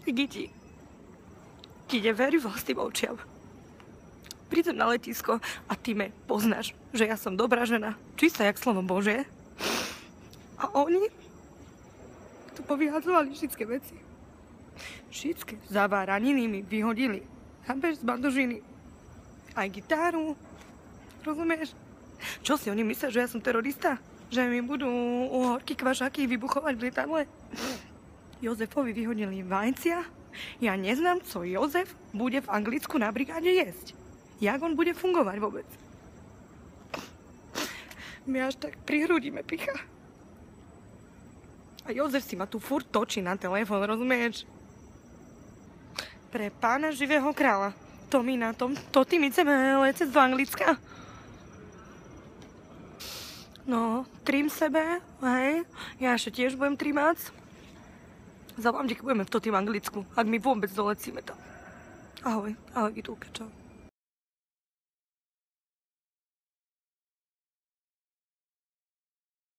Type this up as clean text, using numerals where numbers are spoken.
Giti, ti neverí vlastným očiam. Prídem na letisko a ty me poznáš, že ja som dobrá žena, čistá jak slovo Božie. A oni tu povyhadzovali všetky veci. Všetky zaváraniny mi vyhodili. Chápeš, z bandožiny. Aj gitáru. Rozumieš? Čo si oni myslia, že ja som terorista? Že mi budú horky kvašaky vybuchovať v lietadle? Jozefovi vyhodili vajcia. Ja neznám, co Jozef bude v Anglicku na brigáde jesť. Jak on bude fungovať vôbec? My až tak pri hrudi me picha. A Jozef si ma tu furt točí na telefón, rozumieš? Pre pána živého kráľa. To my na tom, to ty mi chceme letieť do Anglicka. No, trím sebe, hej. Ja ešte tiež budem trímať. Zavolám ti, keď budeme v tým Anglicku, ak my vôbec dolecíme tam. Ahoj, ahoj, Vitulke, čau.